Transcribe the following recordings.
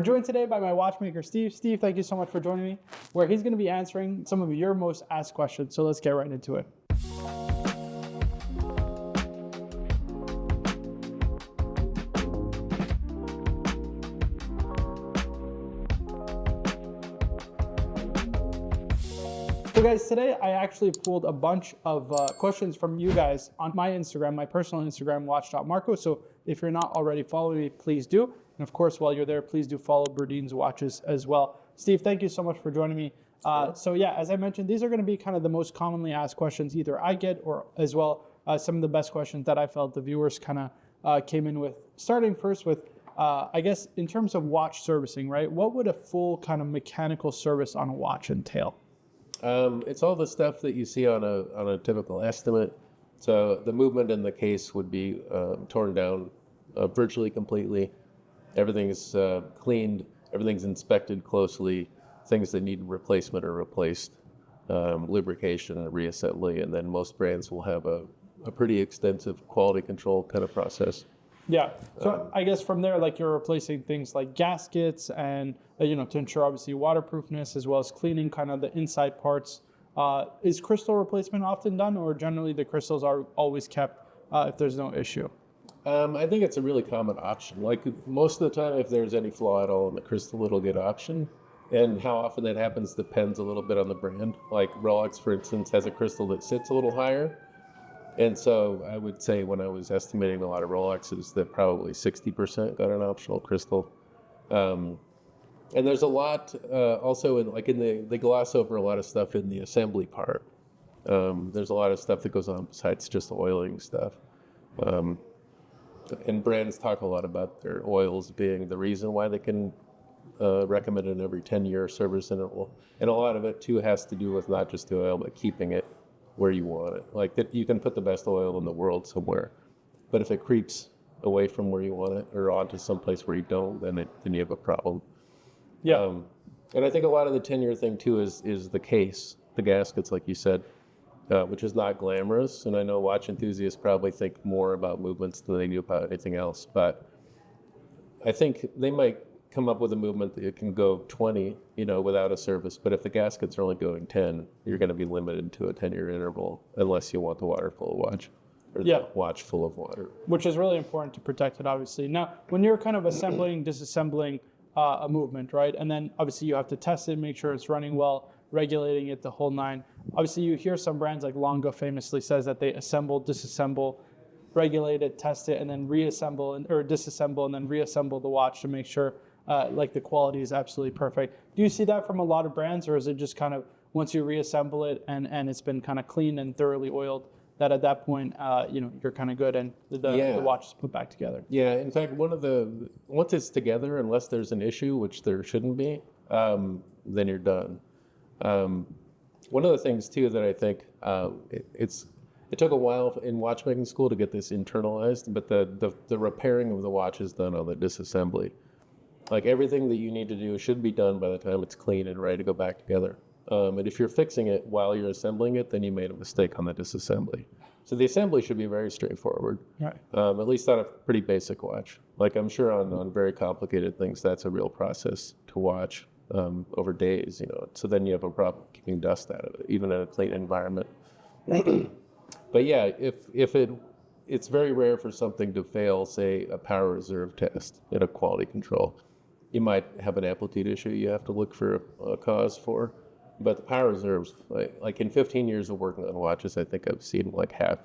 joined today by my watchmaker, Steve. Steve, thank you so much for joining me, where he's going to be answering some of your most asked questions. So let's get right into it. So guys, today I actually pulled a bunch of questions from you guys on my Instagram, my personal Instagram, watch.marco. So if you're not already following me, please do. And of course, while you're there, please do follow Berdine's Watches as well. Steve, thank you so much for joining me. So yeah, as I mentioned, these are going to be kind of the most commonly asked questions either I get or as well some of the best questions that I felt the viewers kind of came in with. Starting first with, I guess, in terms of watch servicing, right? What would a full kind of mechanical service on a watch entail? It's all the stuff that you see on a typical estimate. So the movement in the case would be torn down virtually completely. Everything's cleaned, everything's inspected closely. Things that need replacement are replaced, lubrication and reassembly, and then most brands will have a pretty extensive quality control kind of process. Yeah. So I guess from there, like you're replacing things like gaskets and, to ensure obviously waterproofness as well as cleaning kind of the inside parts. Is crystal replacement often done, or generally the crystals are always kept if there's no issue? I think it's a really common option. Like most of the time, if there's any flaw at all in the crystal, it'll get optioned. And how often that happens depends a little bit on the brand. Like Rolex, for instance, has a crystal that sits a little higher. And so I would say when I was estimating a lot of Rolexes that probably 60% got an optional crystal. And there's a lot also they gloss over a lot of stuff in the assembly part. There's a lot of stuff that goes on besides just the oiling stuff. And brands talk a lot about their oils being the reason why they can recommend an every 10-year service interval. And a lot of it too has to do with not just the oil, but keeping it where you want it. Like that, you can put the best oil in the world somewhere, but if it creeps away from where you want it or onto someplace where you don't, then you have a problem. Yeah. And I think a lot of the 10-year thing too is the case, the gaskets, like you said, which is not glamorous. And I know watch enthusiasts probably think more about movements than they do about anything else, but I think they might come up with a movement that it can go 20, without a service. But if the gaskets are only going 10, you're going to be limited to a 10-year interval unless you want the water full of watch or the watch full of water. Which is really important to protect it, obviously. Now, when you're kind of assembling, disassembling a movement, right? And then obviously you have to test it, make sure it's running well, regulating it the whole nine. Obviously you hear some brands like Longo famously says that they assemble, disassemble, regulate it, test it, and then reassemble or disassemble and then reassemble the watch to make sure the quality is absolutely perfect. Do you see that from a lot of brands, or is it just kind of once you reassemble it and it's been kind of cleaned and thoroughly oiled, that at that point, you're kind of good and the watch is put back together? Yeah, in fact, once it's together, unless there's an issue, which there shouldn't be, then you're done. One of the things too that I think it took a while in watchmaking school to get this internalized, but the repairing of the watch is done on the disassembly. Like everything that you need to do should be done by the time it's clean and ready to go back together. And if you're fixing it while you're assembling it, then you made a mistake on the disassembly. So the assembly should be very straightforward, right. At least on a pretty basic watch. Like I'm sure on very complicated things, that's a real process to watch over days, So then you have a problem keeping dust out of it, even in a clean environment. But yeah, it's very rare for something to fail, say, a power reserve test in a quality control. You might have an amplitude issue you have to look for a cause for. But the power reserves, like in 15 years of working on watches, I think I've seen like half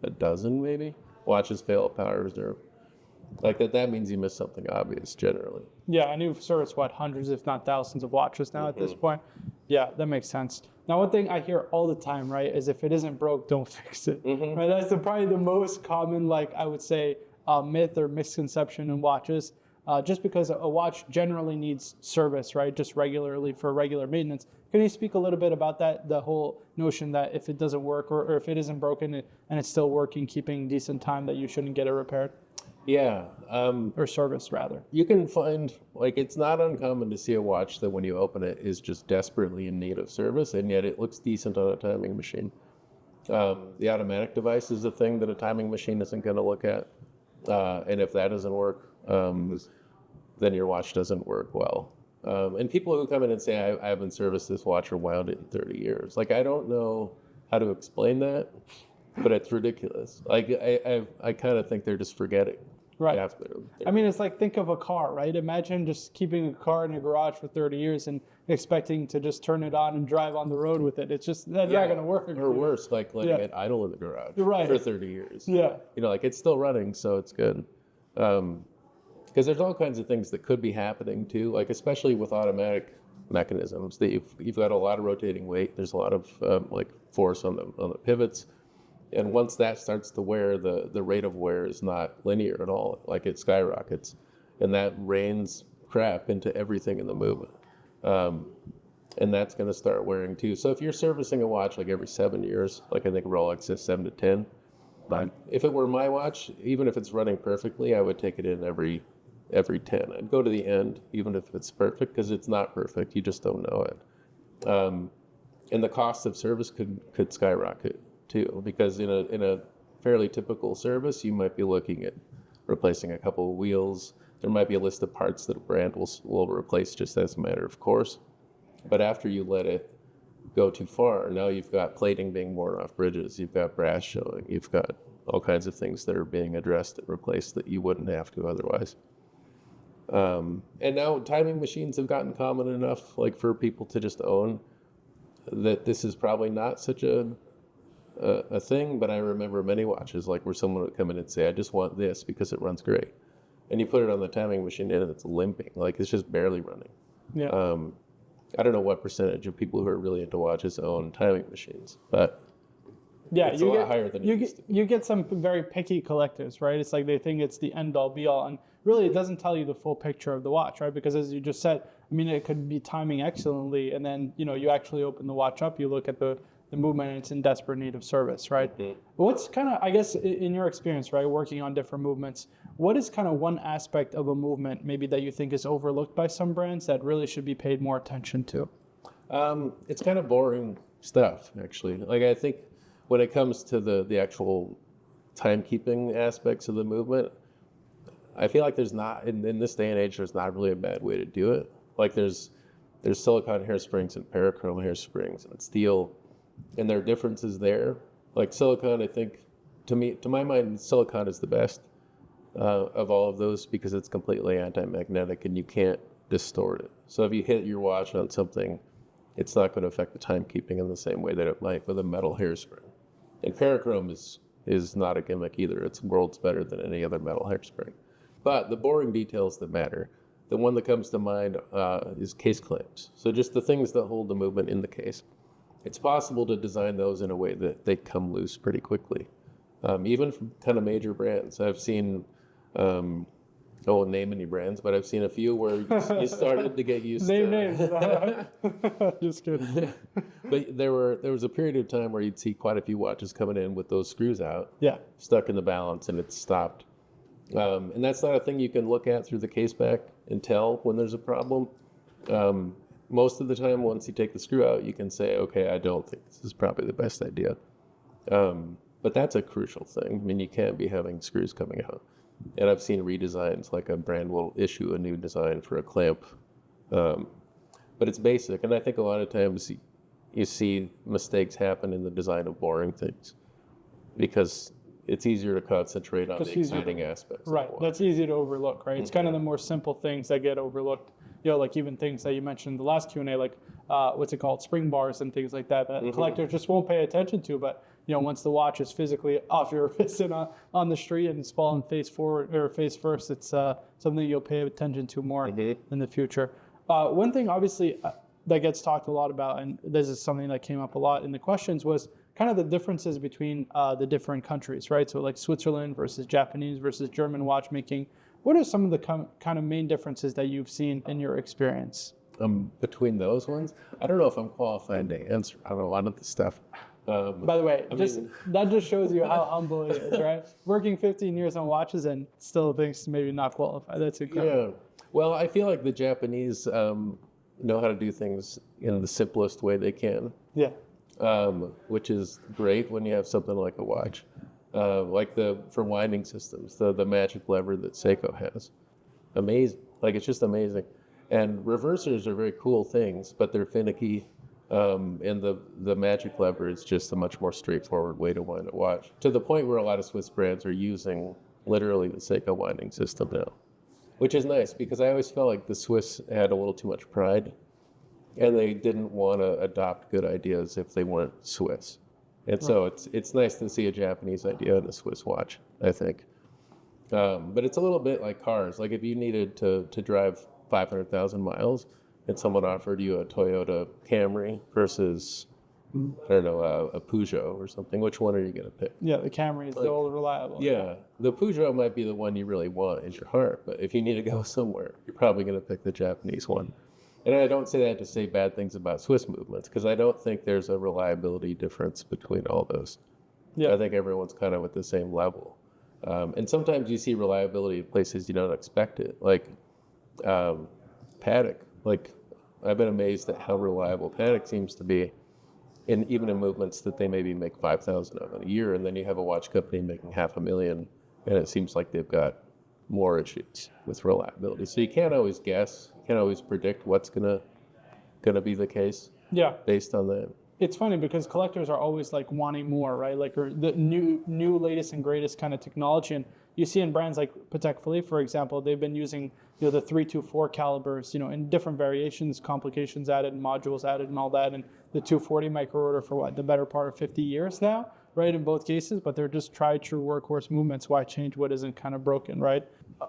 a dozen maybe watches fail a power reserve. Like that means you missed something obvious generally. Yeah, and you've serviced hundreds, if not thousands of watches now at this point. Yeah, that makes sense. Now, one thing I hear all the time, right, is if it isn't broke, don't fix it. Right? That's probably the most common, I would say, myth or misconception in watches. Just because a watch generally needs service, right, just regularly for regular maintenance. Can you speak a little bit about that, the whole notion that if it doesn't work or if it isn't broken and it's still working, keeping decent time, that you shouldn't get it repaired? Yeah. Or service, rather. You can find, it's not uncommon to see a watch that when you open it is just desperately in need of service, and yet it looks decent on a timing machine. The automatic device is a thing that a timing machine isn't going to look at. And if that doesn't work, then your watch doesn't work well. And people who come in and say, I haven't serviced this watch or wound it in 30 years. Like, I don't know how to explain that, but it's ridiculous. Like, I kind of think they're just forgetting. Right. After. I mean, it's like, think of a car, right? Imagine just keeping a car in your garage for 30 years and expecting to just turn it on and drive on the road with it. It's just, that's not going to work. Or worse, like letting it idle in the garage for 30 years. Yeah. You know, like, it's still running, so it's good. Because there's all kinds of things that could be happening too, like especially with automatic mechanisms. That you've got a lot of rotating weight. There's a lot of like force on the pivots. And once that starts to wear, the rate of wear is not linear at all. Like, it skyrockets, and that rains crap into everything in the movement. And that's going to start wearing too. So if you're servicing a watch like every 7 years, like I think Rolex says 7 to 10, but if it were my watch, even if it's running perfectly, I would take it in every 10. I'd go to the end, even if it's perfect, because it's not perfect. You just don't know it. And the cost of service could skyrocket too, because in a fairly typical service, you might be looking at replacing a couple of wheels. There might be a list of parts that a brand will replace just as a matter of course. But after you let it go too far, now you've got plating being worn off bridges, you've got brass showing, you've got all kinds of things that are being addressed and replaced that you wouldn't have to otherwise. And now timing machines have gotten common enough, like, for people to just own, that this is probably not such a thing. But I remember many watches, like, where someone would come in and say, I just want this because it runs great. And you put it on the timing machine and it's limping, like, it's just barely running. Yeah. I don't know what percentage of people who are really into watches own timing machines, but yeah, it's a lot higher than it used to be. You get some very picky collectors, right? It's like they think it's the end all be all, and really it doesn't tell you the full picture of the watch, right? Because as you just said, I mean, it could be timing excellently, and then, you know, you actually open the watch up, you look at the movement, and it's in desperate need of service, right? Mm-hmm. What's kind of, I guess, in your experience, right, working on different movements, what is kind of one aspect of a movement maybe that you think is overlooked by some brands that really should be paid more attention to? It's kind of boring stuff, actually. Like, I think when it comes to the actual timekeeping aspects of the movement, I feel like there's not, in this day and age, there's not really a bad way to do it. Like, there's silicone hairsprings and parachrome hairsprings and steel, and there are differences there. Like, silicone, I think, to my mind, silicone is the best of all of those, because it's completely anti-magnetic and you can't distort it. So if you hit your watch on something, it's not going to affect the timekeeping in the same way that it might with a metal hairspring. And parachrome is not a gimmick either. It's worlds better than any other metal hairspring. But the boring details that matter, the one that comes to mind is case clamps. So just the things that hold the movement in the case. It's possible to design those in a way that they come loose pretty quickly. Even from kind of major brands. I've seen, I won't name any brands, but I've seen a few where you started to get used to... Names. Just kidding. But there was a period of time where you'd see quite a few watches coming in with those screws out, stuck in the balance, and it's stopped. And that's not a thing you can look at through the case back and tell when there's a problem. Most of the time, once you take the screw out, you can say, okay, I don't think this is probably the best idea. But that's a crucial thing. I mean, you can't be having screws coming out. And I've seen redesigns, like a brand will issue a new design for a clamp. But it's basic. And I think a lot of times you see mistakes happen in the design of boring things, because it's easier to concentrate on the exciting aspects. Right. That's easy to overlook, right? It's kind of the more simple things that get overlooked. You know, like even things that you mentioned in the last Q&A, like what's it called, spring bars and things like that collectors just won't pay attention to. But, you know, once the watch is physically off your wrist and on the street and it's falling face forward or face first, it's something you'll pay attention to more in the future. One thing, obviously, that gets talked a lot about, and this is something that came up a lot in the questions, was kind of the differences between the different countries, right? So like Switzerland versus Japanese versus German watchmaking. What are some of the kind of main differences that you've seen in your experience? Between those ones, I don't know if I'm qualified to answer on a lot of this stuff. By the way, that just shows you how humble he is, right? Working 15 years on watches and still thinks maybe not qualified. That's incredible. Yeah. Well, I feel like the Japanese know how to do things in the simplest way they can. Yeah. Which is great when you have something like a watch. Like for winding systems, the magic lever that Seiko has. Amazing. Like, it's just amazing. And reversers are very cool things, but they're finicky. And the magic lever is just a much more straightforward way to wind a watch, to the point where a lot of Swiss brands are using literally the Seiko winding system now, which is nice because I always felt like the Swiss had a little too much pride and they didn't want to adopt good ideas if they weren't Swiss. And so it's nice to see a Japanese idea in a Swiss watch, I think. But it's a little bit like cars. Like, if you needed to drive 500,000 miles and someone offered you a Toyota Camry versus, I don't know, a Peugeot or something, which one are you going to pick? Yeah, the Camry is the old reliable. Yeah, the Peugeot might be the one you really want in your heart, but if you need to go somewhere, you're probably going to pick the Japanese one. And I don't say that to say bad things about Swiss movements, because I don't think there's a reliability difference between all those. Yeah. I think everyone's kind of at the same level. And sometimes you see reliability in places you don't expect it, like Patek. Like, I've been amazed at how reliable Patek seems to be, even in movements that they maybe make 5,000 of in a year, and then you have a watch company making 500,000, and it seems like they've got more issues with reliability. So you can't always guess, you can't always predict what's gonna be the case. Yeah. Based on that. It's funny because collectors are always like wanting more, right? Like, or the new latest and greatest kind of technology. And you see in brands like Patek Philippe, for example, they've been using, you know, the 324 calibers, you know, in different variations, complications added, modules added, and all that, and the 240 micro rotor for the better part of 50 years now, right? In both cases, but they're just tried true workhorse movements. Why change what isn't kind of broken, right?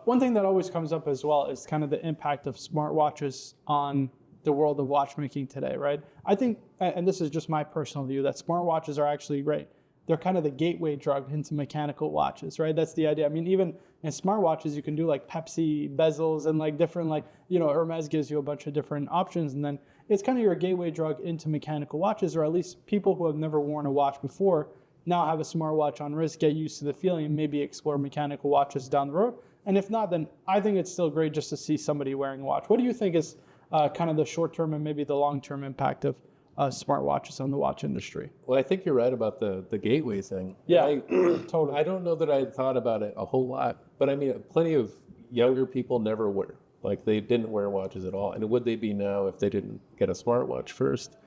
One thing that always comes up as well is kind of the impact of smartwatches on the world of watchmaking today, right? I think, and this is just my personal view, that smartwatches are actually great. They're kind of the gateway drug into mechanical watches, right? That's the idea. I mean, even in smartwatches, you can do like Pepsi bezels and like different, like, you know, Hermes gives you a bunch of different options. And then it's kind of your gateway drug into mechanical watches, or at least people who have never worn a watch before now have a smartwatch on wrist, get used to the feeling, and maybe explore mechanical watches down the road. And if not, then I think it's still great just to see somebody wearing a watch. What do you think is kind of the short-term and maybe the long-term impact of smartwatches on the watch industry? Well, I think you're right about the gateway thing. Yeah, totally. I don't know that I had thought about it a whole lot, but I mean, plenty of younger people never wear. Like, they didn't wear watches at all. And would they be now if they didn't get a smartwatch first?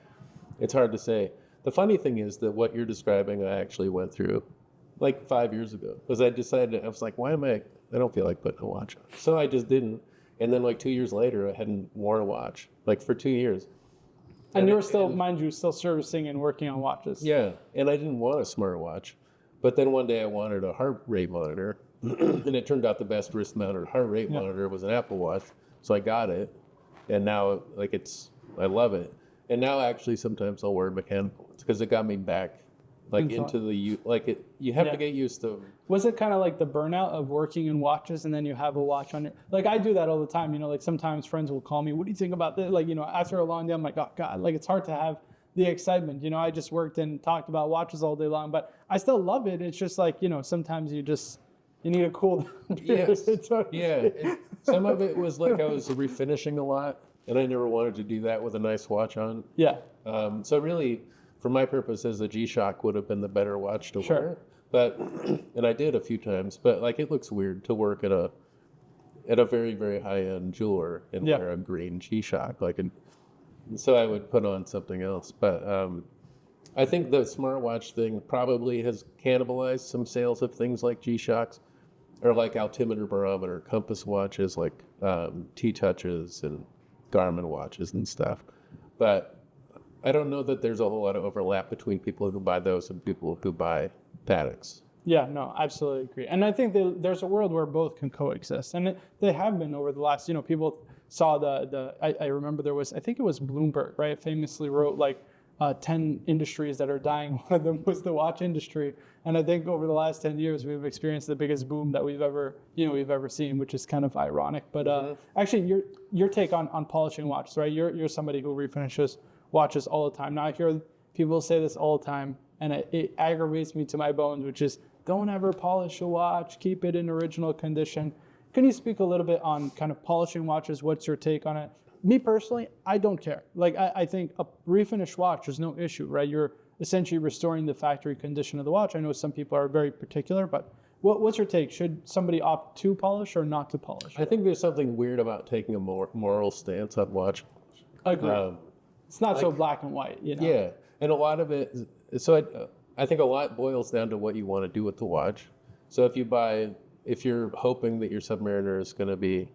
It's hard to say. The funny thing is that what you're describing, I actually went through like 5 years ago, because I decided, I was like, I don't feel like putting a watch on. So I just didn't. And then like 2 years later, I hadn't worn a watch, like for 2 years. And you were still, mind you, still servicing and working on watches. Yeah, and I didn't want a smartwatch. But then one day I wanted a heart rate monitor, and it turned out the best wrist-mounted heart rate monitor was an Apple Watch. So I got it, and now like I love it. And now actually sometimes I'll wear mechanical ones because it got me back like into the you have to get used to. Was it kind of like the burnout of working in watches and then you have a watch on it? Like, I do that all the time, you know, like sometimes friends will call me, what do you think about this? Like, you know, after a long day, I'm like, oh God, like it's hard to have the excitement. You know, I just worked and talked about watches all day long, but I still love it. It's just like, you know, sometimes you need a cool down. Yes. Yeah. Some of it was like I was refinishing a lot and I never wanted to do that with a nice watch on. Yeah. So really, for my purposes, the G-Shock would have been the better watch to wear. But, and I did a few times, but like it looks weird to work at a very, very high-end jeweler and wear a green G-Shock. Like, so I would put on something else. But I think the smartwatch thing probably has cannibalized some sales of things like G-Shocks, or like altimeter, barometer, compass watches, like T-Touches and Garmin watches and stuff. But I don't know that there's a whole lot of overlap between people who buy those and people who buy Pateks. Yeah, no, absolutely agree. And I think there's a world where both can coexist. And they have been over the last, you know, people saw I remember there was, I think it was Bloomberg, right? Famously wrote like 10 industries that are dying. One of them was the watch industry. And I think over the last 10 years, we've experienced the biggest boom that we've ever seen, which is kind of ironic. But actually, your take on polishing watches, right? You're somebody who refinishes watches all the time. Now I hear people say this all the time, and it aggravates me to my bones, which is don't ever polish a watch, keep it in original condition. Can you speak a little bit on kind of polishing watches? What's your take on it? Me personally, I don't care. Like I think a refinished watch is no issue, right? You're essentially restoring the factory condition of the watch. I know some people are very particular, but What's your take? Should somebody opt to polish or not to polish? I think there's something weird about taking a more moral stance on watch. Agree. It's not so black and white, you know? Yeah, and a lot of it. So I think a lot boils down to what you want to do with the watch. So if you're hoping that your Submariner is going to be,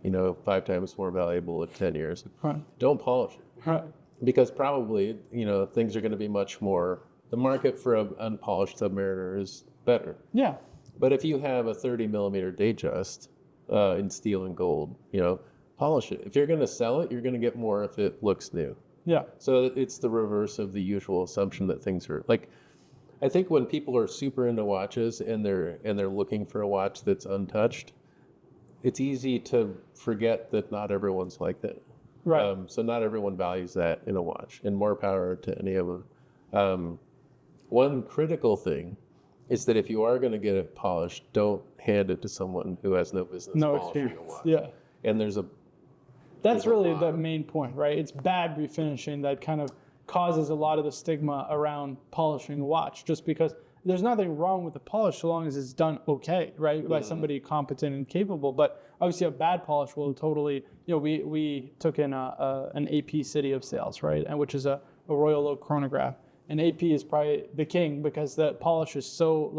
5 times more valuable in 10 years, Right. don't polish it. Right. Because probably, things are going to be much more, the market for an unpolished Submariner is better. Yeah. But if you have a 30 millimeter Datejust in steel and gold, polish it. If you're going to sell it, you're going to get more if it looks new. Yeah. So it's the reverse of the usual assumption that things are like. I think when people are super into watches and they're looking for a watch that's untouched, it's easy to forget that not everyone's like that. Right. So not everyone values that in a watch, and more power to any of them. One critical thing is that if you are going to get it polished, don't hand it to someone who has no business polishing a watch. Yeah. And That's really the main point, right? It's bad refinishing that kind of causes a lot of the stigma around polishing a watch, just because there's nothing wrong with the polish so long as it's done okay, right? By somebody competent and capable. But obviously a bad polish will totally, we took in an AP City of Sales, right? And which is a Royal Oak chronograph. And AP is probably the king because the polish is so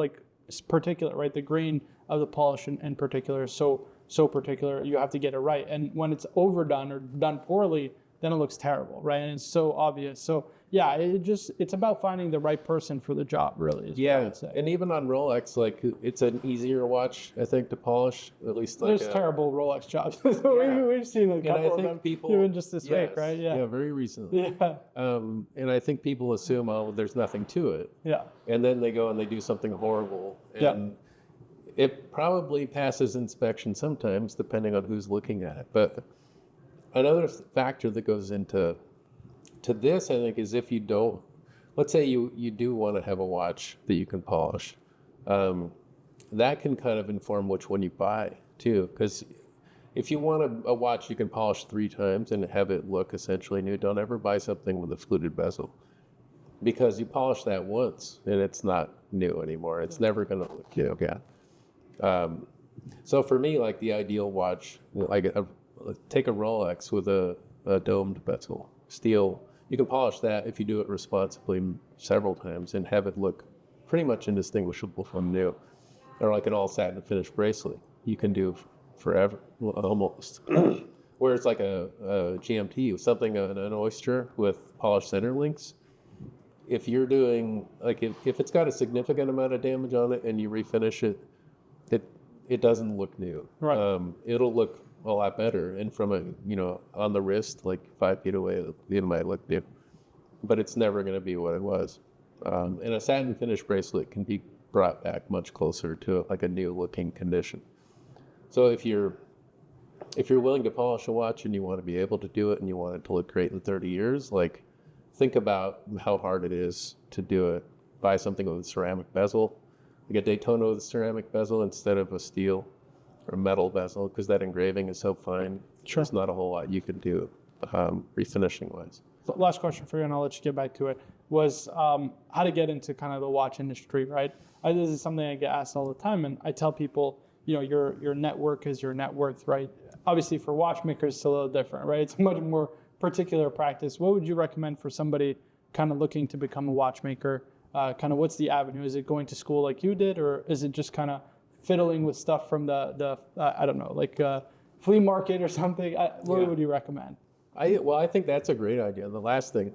particular, right? The grain of the polish in particular is so particular, you have to get it right. And when it's overdone or done poorly, then it looks terrible, right? And it's so obvious. So yeah, it's about finding the right person for the job, really. Is what I would say. And even on Rolex, it's an easier watch, I think, to polish. At least there's terrible Rolex jobs. We've seen a couple of them, even just this week, right? Yeah, very recently. Yeah. And I think people assume, there's nothing to it. Yeah. And then they go and they do something horrible. And it probably passes inspection sometimes, depending on who's looking at it. But another factor that goes into this, I think, is if you don't, let's say you do want to have a watch that you can polish, that can kind of inform which one you buy too. Because if you want a watch you can polish 3 times and have it look essentially new, don't ever buy something with a fluted bezel. Because you polish that once and it's not new anymore. It's never going to look new again. So for me, the ideal watch, take a Rolex with a domed bezel, steel. You can polish that if you do it responsibly several times and have it look pretty much indistinguishable from new. Or an all satin finished bracelet, you can do forever, almost. Whereas a GMT, something, an oyster with polished center links, if you're doing, if it's got a significant amount of damage on it and you refinish it, it doesn't look new. Right. It'll look a lot better. And from on the wrist, 5 feet away, it might look new. But it's never going to be what it was. And a satin finish bracelet can be brought back much closer to a new looking condition. So if you're willing to polish a watch and you want to be able to do it and you want it to look great in 30 years, think about how hard it is to do it. Buy something with a ceramic bezel. A Daytona with a ceramic bezel instead of a steel or metal bezel, because that engraving is so fine. Sure. There's not a whole lot you can do refinishing wise. So last question for you, and I'll let you get back to it, was how to get into kind of the watch industry, right? This is something I get asked all the time, and I tell people, your network is your net worth, right? Obviously, for watchmakers, it's a little different, right? It's a much more particular practice. What would you recommend for somebody kind of looking to become a watchmaker? Kind of what's the avenue? Is it going to school like you did, or is it just kind of fiddling with stuff from the I don't know, flea market or something? What would you recommend? I think that's a great idea. The last thing,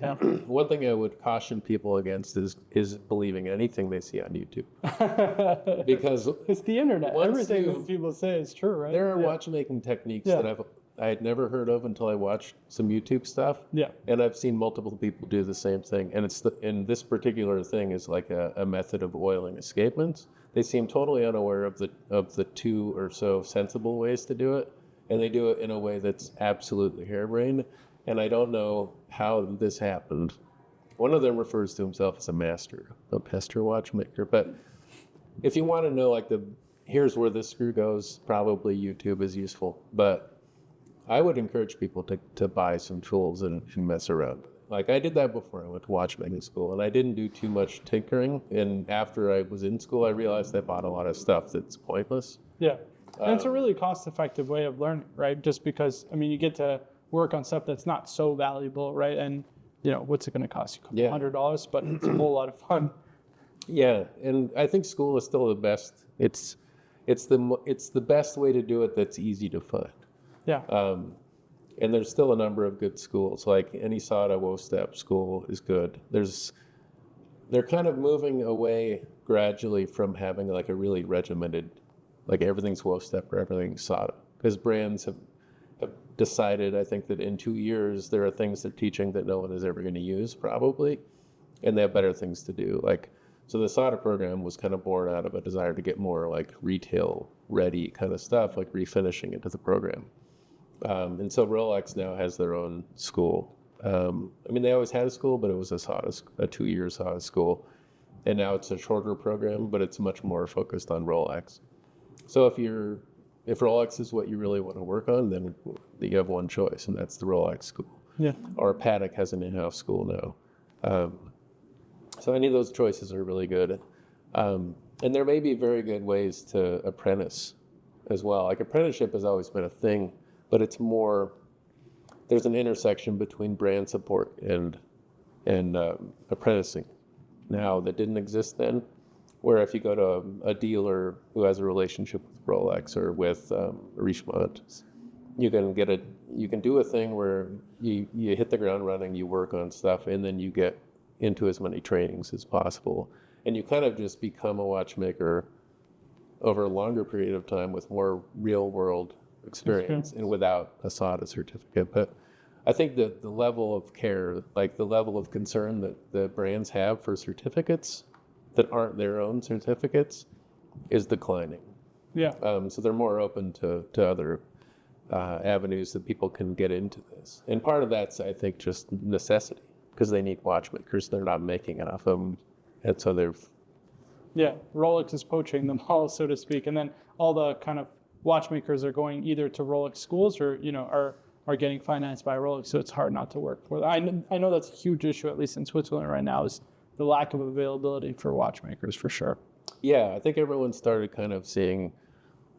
one thing I would caution people against is believing anything they see on YouTube, because it's the internet. Everything that people say is true, right? There are watchmaking techniques that I had never heard of until I watched some YouTube stuff. Yeah. And I've seen multiple people do the same thing. And and this particular thing is a method of oiling escapements. They seem totally unaware of the 2 or so sensible ways to do it. And they do it in a way that's absolutely harebrained. And I don't know how this happened. One of them refers to himself as a master watchmaker. But if you want to know here's where this screw goes, probably YouTube is useful. But I would encourage people to buy some tools and mess around. Like I did that before I went to watchmaking school, and I didn't do too much tinkering. And after I was in school, I realized I bought a lot of stuff that's pointless. Yeah. And it's a really cost-effective way of learning, right? Just because, I mean, you get to work on stuff that's not so valuable, right? And, you know, what's it going to cost you? Yeah. $100, but it's a whole lot of fun. Yeah, and I think school is still the best. It's the best way to do it that's easy to find. Yeah. And there's still a number of good schools. Like any SATA WOSTEP school is good. They're kind of moving away gradually from having like a really regimented, like everything's WOSTEP or everything's SATA. Because brands have decided, I think, that in 2 years there are things they're teaching that no one is ever going to use probably, and they have better things to do. Like, so the SATA program was kind of born out of a desire to get more like retail ready kind of stuff, like refinishing into the program. And so Rolex now has their own school. I mean, they always had a school, but it was a 2-year SATA school. And now it's a shorter program, but it's much more focused on Rolex. So if Rolex is what you really want to work on, then you have one choice, and that's the Rolex school. Yeah. Or Patek has an in-house school now. So any of those choices are really good. And there may be very good ways to apprentice as well. Like apprenticeship has always been a thing, but it's more, there's an intersection between brand support and apprenticing now that didn't exist then. Where if you go to a dealer who has a relationship with Rolex or with Richemont, you can do a thing where you hit the ground running, you work on stuff, and then you get into as many trainings as possible. And you kind of just become a watchmaker over a longer period of time with more real world experience and without a SATA certificate. But I think that the level of care, like the level of concern that the brands have for certificates that aren't their own certificates is declining. Yeah. So they're more open to other avenues that people can get into this. And part of that's, I think, just necessity, because they need watchmakers. They're not making enough of them. And so Yeah, Rolex is poaching them all, so to speak. And then all the kind of watchmakers are going either to Rolex schools or, you know, are getting financed by Rolex. So it's hard not to work for them. I know that's a huge issue, at least in Switzerland right now, is the lack of availability for watchmakers, for sure. Yeah, I think everyone started kind of seeing,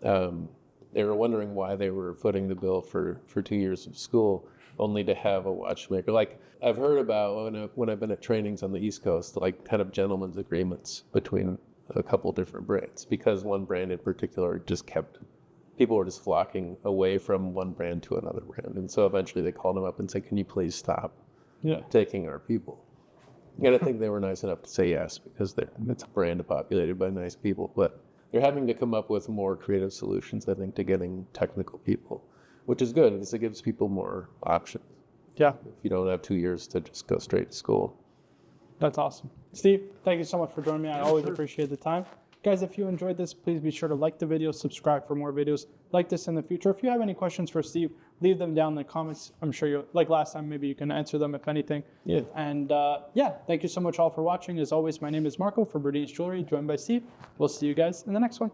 they were wondering why they were footing the bill for 2 years of school only to have a watchmaker. Like I've heard about when I've been at trainings on the East Coast, like kind of gentlemen's agreements between a couple different brands, because one brand in particular people were just flocking away from one brand to another brand. And so eventually they called them up and said, can you please stop taking our people? And I think they were nice enough to say yes, because it's a brand populated by nice people. But they're having to come up with more creative solutions, I think, to getting technical people, which is good because it gives people more options. Yeah. If you don't have 2 years to just go straight to school. That's awesome. Steve, thank you so much for joining me. I always appreciate the time. Guys, if you enjoyed this, please be sure to like the video, subscribe for more videos like this in the future. If you have any questions for Steve, leave them down in the comments. I'm sure you, like last time, maybe you can answer them if anything. Yeah. And thank you so much all for watching. As always, my name is Marco for Burdines Jewelry, joined by Steve. We'll see you guys in the next one.